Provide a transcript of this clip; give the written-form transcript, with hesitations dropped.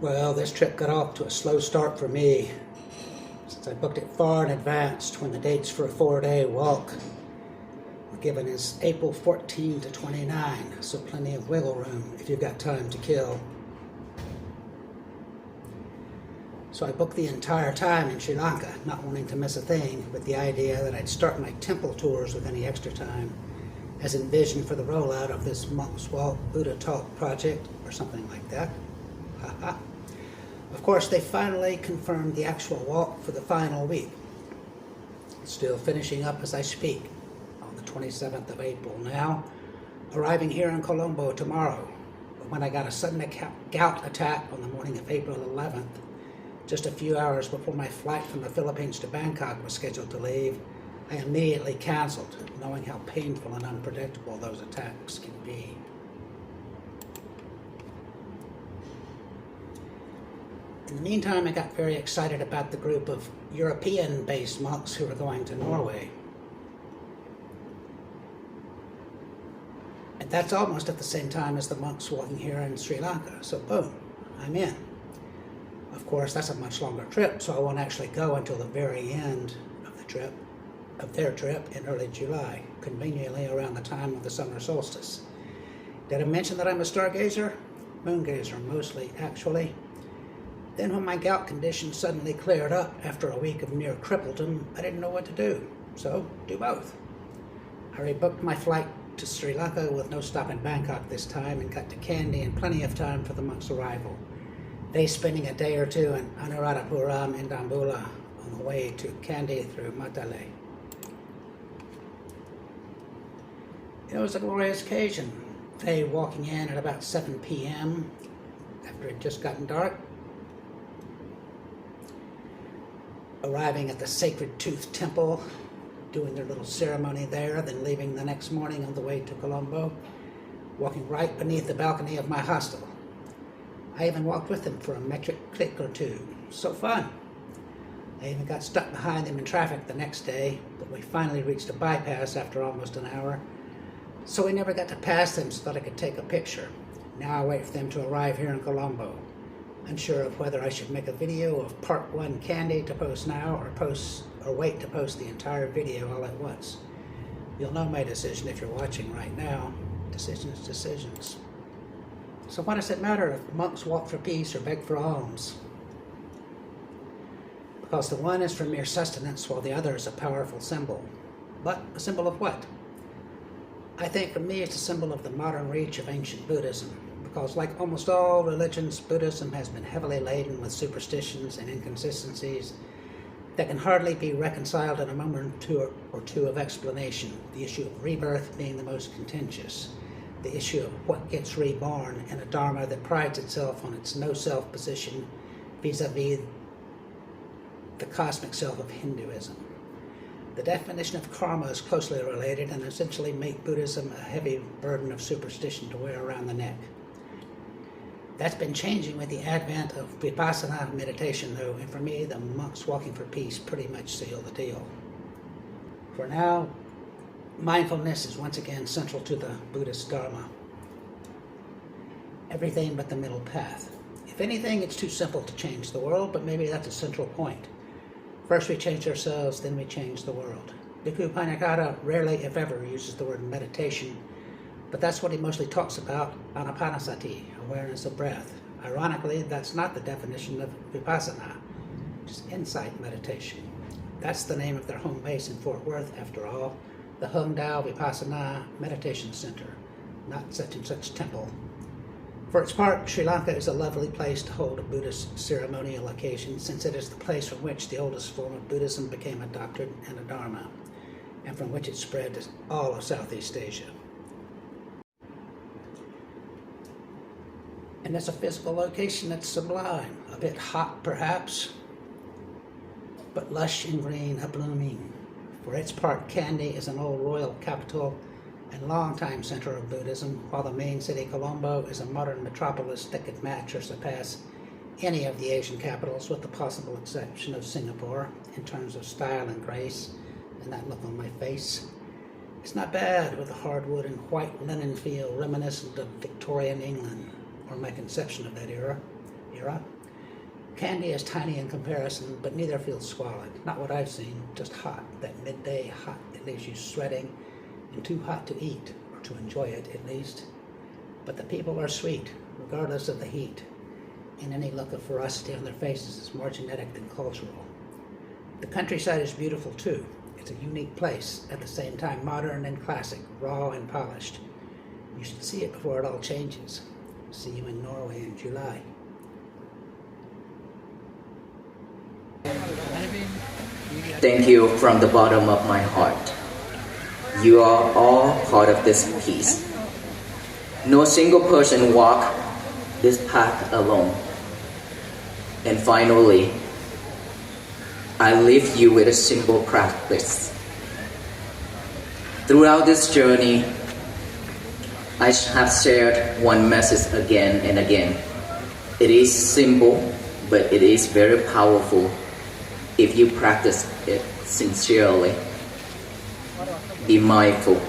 Well, this trip got off to a slow start for me, since I booked it far in advance when the dates for a 4-day walk were given as April 14 to 29, so plenty of wiggle room if you've got time to kill. So I booked the entire time in Sri Lanka, not wanting to miss a thing, with the idea that I'd start my temple tours with any extra time, as envisioned for the rollout of this Monk's Walk Buddha Talk project, or something like that. Haha. Of course, they finally confirmed the actual walk for the final week. Still finishing up as I speak, on the 27th of April now, arriving here in Colombo tomorrow. But when I got a sudden gout attack on the morning of April 11th, just a few hours before my flight from the Philippines to Bangkok was scheduled to leave, I immediately canceled, knowing how painful and unpredictable those attacks can be. In the meantime, I got very excited about the group of European-based monks who were going to Norway. And that's almost at the same time as the monks walking here in Sri Lanka, so boom, I'm in. Of course, that's a much longer trip, so I won't actually go until the very end of their trip in early July, conveniently around the time of the summer solstice. Did I mention that I'm a stargazer? Moongazer, mostly, actually. Then when my gout condition suddenly cleared up after a week of near crippledom, I didn't know what to do, so do both. I rebooked my flight to Sri Lanka with no stop in Bangkok this time, and got to Kandy in plenty of time for the monks' arrival. They spending a day or two in Anuradhapuram in Dambulla on the way to Kandy through Matale. It was a glorious occasion. They walking in at about 7 p.m. after it had just gotten dark. Arriving at the Sacred Tooth Temple, doing their little ceremony there, then leaving the next morning on the way to Colombo, walking right beneath the balcony of my hostel. I even walked with them for a metric click or two. So fun. I even got stuck behind them in traffic the next day, but we finally reached a bypass after almost an hour, so we never got to pass them so that I could take a picture. Now I wait for them to arrive here in Colombo. Unsure of whether I should make a video of part 1 Kandy to post now, or wait to post the entire video all at once. You'll know my decision if you're watching right now. Decisions. So what does it matter if monks walk for peace or beg for alms? Because the one is for mere sustenance, while the other is a powerful symbol. But a symbol of what? I think for me it's a symbol of the modern reach of ancient Buddhism, because like almost all religions, Buddhism has been heavily laden with superstitions and inconsistencies that can hardly be reconciled in a moment or two of explanation, the issue of rebirth being the most contentious, the issue of what gets reborn in a dharma that prides itself on its no-self position vis-a-vis the cosmic self of Hinduism. The definition of karma is closely related and essentially make Buddhism a heavy burden of superstition to wear around the neck. That's been changing with the advent of Vipassana meditation, though, and for me, the monks walking for peace pretty much seal the deal. For now, mindfulness is once again central to the Buddhist Dharma. Everything but the middle path. If anything, it's too simple to change the world, but maybe that's a central point. First we change ourselves, then we change the world. Bhikkhu Panyakata rarely, if ever, uses the word meditation, but that's what he mostly talks about, anapanasati, awareness of breath. Ironically, that's not the definition of Vipassana, just insight meditation. That's the name of their home base in Fort Worth, after all, the Hongdao Vipassana Meditation Center, not such and such temple. For its part, Sri Lanka is a lovely place to hold a Buddhist ceremonial occasion, since it is the place from which the oldest form of Buddhism became a doctrine and a dharma, and from which it spread to all of Southeast Asia. And it's a physical location that's sublime, a bit hot perhaps, but lush and green, a-blooming. For its part, Kandy is an old royal capital and longtime center of Buddhism, while the main city, Colombo, is a modern metropolis that could match or surpass any of the Asian capitals, with the possible exception of Singapore, in terms of style and grace, and that look on my face. It's not bad, with the hardwood and white linen feel reminiscent of Victorian England, or my conception of that era. era. Candy is tiny in comparison, but neither feels squalid. Not what I've seen, just hot. That midday hot that leaves you sweating and too hot to eat, or to enjoy it at least. But the people are sweet, regardless of the heat, and any look of ferocity on their faces is more genetic than cultural. The countryside is beautiful too. It's a unique place, at the same time modern and classic, raw and polished. You should see it before it all changes. See you in Norway in July. Thank you from the bottom of my heart. You are all part of this piece. No single person walk this path alone. And finally, I leave you with a simple practice. Throughout this journey, I have shared one message again and again. It is simple, but it is very powerful if you practice it sincerely. Be mindful.